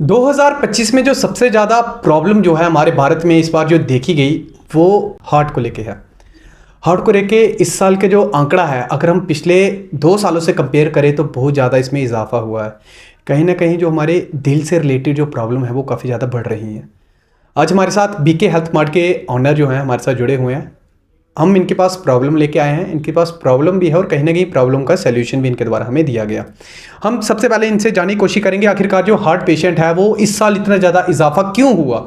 2025 में जो सबसे ज़्यादा प्रॉब्लम जो है हमारे भारत में इस बार जो देखी गई वो हार्ट को लेके है। हार्ट को लेके इस साल के जो आंकड़ा है, अगर हम पिछले 2 सालों से कंपेयर करें तो बहुत ज़्यादा इसमें इजाफा हुआ है। कहीं ना कहीं जो हमारे दिल से रिलेटेड जो प्रॉब्लम है वो काफ़ी ज़्यादा बढ़ रही हैं। आज हमारे साथ बीके हेल्थ मार्ट के ऑनर जो हैं हमारे साथ जुड़े हुए हैं। हम इनके पास प्रॉब्लम लेके आए हैं, इनके पास प्रॉब्लम भी है और कहीं ना कहीं प्रॉब्लम का सलूशन भी इनके द्वारा हमें दिया गया। हम सबसे पहले इनसे जानने की कोशिश करेंगे आखिरकार जो हार्ट पेशेंट है वो इस साल इतना ज़्यादा इजाफा क्यों हुआ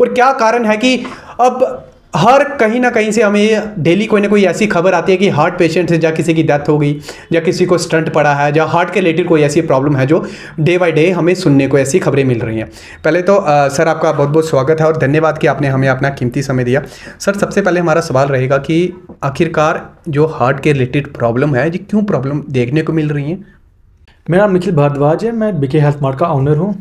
और क्या कारण है कि अब हर कहीं ना कहीं से हमें डेली कोई ना कोई ऐसी खबर आती है कि हार्ट पेशेंट से या किसी की डेथ हो गई या किसी को स्टंट पड़ा है या हार्ट के रिलेटेड कोई ऐसी प्रॉब्लम है जो डे बाय डे हमें सुनने को ऐसी खबरें मिल रही हैं। पहले तो सर आपका बहुत बहुत स्वागत है और धन्यवाद कि आपने हमें अपना कीमती समय दिया। सर सबसे पहले हमारा सवाल रहेगा कि आखिरकार जो हार्ट के रिलेटेड प्रॉब्लम है ये क्यों प्रॉब्लम देखने को मिल रही है? मेरा नाम निखिल भारद्वाज है, मैं बीके हेल्थ मार्ट का ऑनर हूँ।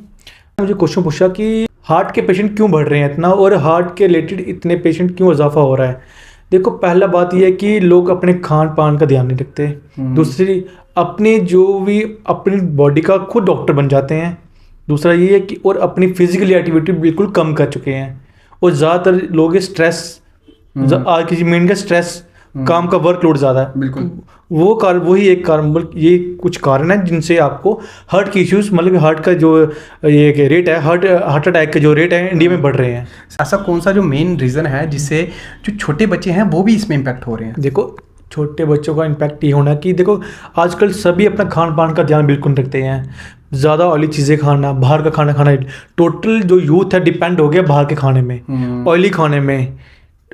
मुझे क्वेश्चन पूछा कि हार्ट के पेशेंट क्यों बढ़ रहे हैं इतना और हार्ट के रिलेटेड इतने पेशेंट क्यों इजाफा हो रहा है। देखो, पहला बात यह है कि लोग अपने खान पान का ध्यान नहीं रखते। दूसरी, अपनी जो भी अपनी बॉडी का खुद डॉक्टर बन जाते हैं। दूसरा ये है कि और अपनी फिजिकल एक्टिविटी बिल्कुल कम कर चुके हैं और ज़्यादातर लोग स्ट्रेस, आज की मेन का स्ट्रेस, काम का वर्कलोड ज़्यादा है। बिल्कुल वो कारण, वही एक कारण, ये कुछ कारण है जिनसे आपको हार्ट की इश्यूज, मतलब हार्ट का जो ये रेट है, हार्ट अटैक के जो रेट है इंडिया में बढ़ रहे हैं। ऐसा कौन सा जो मेन रीज़न है जिससे जो छोटे बच्चे हैं वो भी इसमें इम्पैक्ट हो रहे हैं? देखो, छोटे बच्चों का इम्पैक्ट ये होना कि देखो आजकल सभी अपना खान पान का ध्यान बिल्कुल रखते हैं। ज़्यादा ऑयली चीज़ें खाना, बाहर का खाना खाना, टोटल जो यूथ है डिपेंड हो गया बाहर के खाने में, ऑयली खाने में,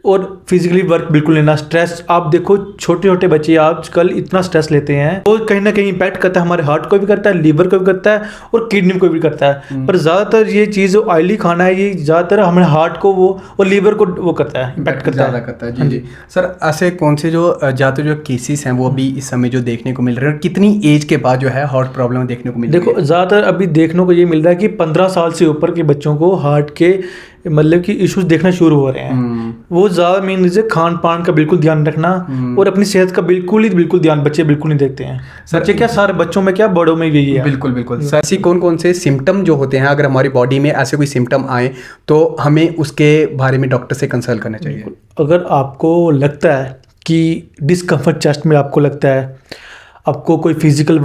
और फिजिकली वर्क बिल्कुल लेना। स्ट्रेस, आप देखो छोटे छोटे बच्चे आजकल इतना स्ट्रेस लेते हैं, वो कहीं ना कहीं इम्पैक्ट करता है, हमारे हार्ट को भी करता है, लीवर को भी करता है और किडनी को भी करता है। पर ज़्यादातर ये चीज़ ऑयली खाना है, ये ज़्यादातर हमारे हार्ट को वो और लीवर को वो करता है, इम्पैक्ट करता है। जी जी सर, ऐसे कौन से जो ज़्यादातर जो केसेस हैं वो अभी इस समय जो देखने को मिल रहे हैं और कितनी एज के बाद जो है हार्ट प्रॉब्लम देखने को मिल रही है? देखो, ज़्यादातर अभी देखने को ये मिल रहा है कि 15 साल से ऊपर के बच्चों को हार्ट के मतलब कि इश्यूज देखना शुरू हो रहे हैं। वो ज़्यादा मेन रीज़न खान पान का बिल्कुल ध्यान रखना और अपनी सेहत का बिल्कुल ध्यान बच्चे बिल्कुल नहीं देखते हैं। बच्चे क्या, सारे बच्चों में क्या, बड़ों में भी यही है। बिल्कुल सर, ऐसी कौन कौन से सिम्टम जो होते हैं, अगर हमारी बॉडी में ऐसे कोई सिम्टम आए तो हमें उसके बारे में डॉक्टर से कंसल्ट करना चाहिए? अगर आपको लगता है कि डिस्कम्फर्ट चेस्ट में आपको लगता है, आपको कोई फिजिकल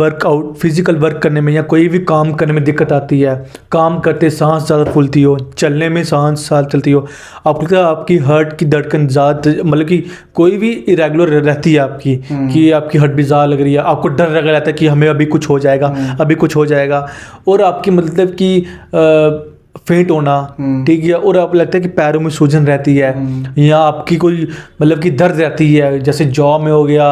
वर्क करने में या कोई भी काम करने में दिक्कत आती है, काम करते सांस ज़्यादा फूलती हो, चलने में सांस चलती हो, आपको लगता है आपकी हार्ट की धड़कन ज़्यादा, मतलब कि कोई भी इरेगुलर रहती है आपकी, कि आपकी हार्ट भी ज़्यादा लग रही है, आपको डर लगा रहता है कि हमें अभी कुछ हो जाएगा, और आपकी मतलब कि फेंट होना, ठीक है, और आपको लगता है कि पैरों में सूजन रहती है या आपकी कोई मतलब कि दर्द रहती है, जैसे जॉ में हो गया,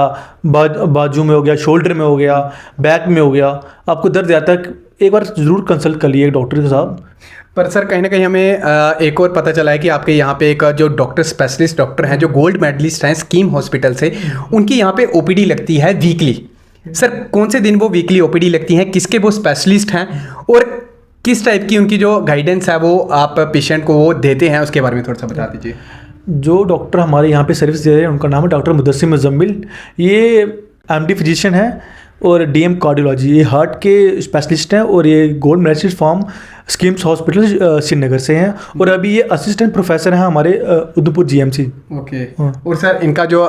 बाजू में हो गया, शोल्डर में हो गया, बैक में हो गया, आपको दर्द आता है, एक बार ज़रूर कंसल्ट कर लिए डॉक्टर के साथ। पर सर कहीं ना कहीं हमें एक और पता चला है कि आपके यहाँ पे एक जो डॉक्टर, स्पेशलिस्ट डॉक्टर हैं जो गोल्ड मेडलिस्ट हैं स्कीम हॉस्पिटल से, उनकी यहाँ पे ओपीडी लगती है वीकली। सर कौन से दिन वो वीकली ओपीडी लगती हैं, किसके वो स्पेशलिस्ट हैं और किस टाइप की उनकी जो गाइडेंस है वो आप पेशेंट को वो देते हैं, उसके बारे में थोड़ा सा बता दीजिए। जो डॉक्टर हमारे यहाँ पे सर्विस दे रहे हैं उनका नाम है डॉक्टर मुदस्सिर मुजम्मिल। ये एमडी फिजिशियन है और डीएम कार्डियोलॉजी, ये हार्ट के स्पेशलिस्ट हैं और ये gold medalist from SKIMS hospital Srinagar से हैं और अभी ये असिस्टेंट प्रोफेसर हैं हमारे उधमपुर जीएमसी। ओके। और सर इनका जो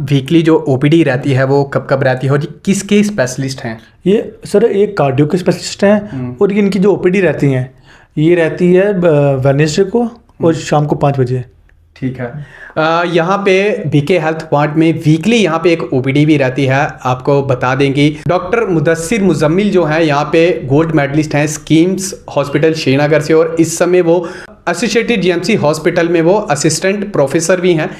वीकली जो ओपीडी रहती है वो कब कब रहती है और किसके स्पेशलिस्ट हैं? ये सर एक कार्डियो के स्पेशलिस्ट हैं और इनकी जो ओपीडी रहती हैं ये रहती है वेडनेसडे को और शाम को 5 बजे। ठीक है। यहाँ पे बीके हेल्थ मार्ट में वीकली यहाँ पे एक ओपीडी भी रहती है, आपको बता देंगे। डॉक्टर मुदस्सिर मुजम्मिल जो है यहाँ पे गोल्ड मेडलिस्ट हैं स्कीम्स हॉस्पिटल श्रीनगर से और इस समय वो एसोसिएटेड जीएमसी हॉस्पिटल में वो असिस्टेंट प्रोफेसर भी हैं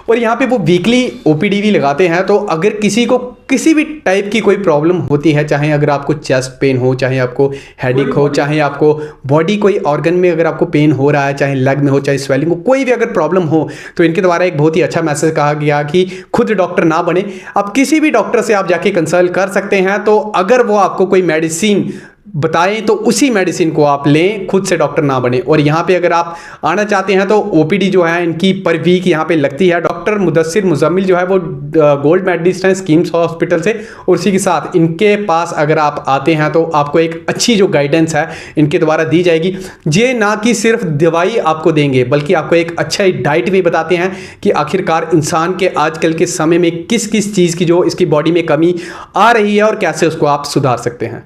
और यहाँ पे वो वीकली ओपीडी भी लगाते हैं। तो अगर किसी को किसी भी टाइप की कोई प्रॉब्लम होती है, चाहे अगर आपको चेस्ट पेन हो, चाहे आपको हेडेक हो, चाहे आपको बॉडी कोई ऑर्गन में अगर आपको पेन हो रहा है, चाहे लेग में हो, चाहे स्वेलिंग हो, कोई भी अगर प्रॉब्लम हो, तो इनके द्वारा एक बहुत ही अच्छा मैसेज कहा गया कि खुद डॉक्टर ना बने, आप किसी भी डॉक्टर से आप जाके कंसल्ट कर सकते हैं। तो अगर वो आपको कोई मेडिसिन बताएं तो उसी मेडिसिन को आप लें, खुद से डॉक्टर ना बने। और यहाँ पे अगर आप आना चाहते हैं तो ओपीडी जो है इनकी पर वीक यहाँ पे लगती है। डॉक्टर मुदस्सिर मुजम्मिल जो है वो गोल्ड मेडलिस्ट हैं स्कीम्स हॉस्पिटल से, और उसी के साथ इनके पास अगर आप आते हैं तो आपको एक अच्छी जो गाइडेंस है इनके द्वारा दी जाएगी। ये ना कि सिर्फ दवाई आपको देंगे बल्कि आपको एक अच्छा डाइट भी बताते हैं कि आखिरकार इंसान के आजकल के समय में किस किस चीज़ की जो इसकी बॉडी में कमी आ रही है और कैसे उसको आप सुधार सकते हैं।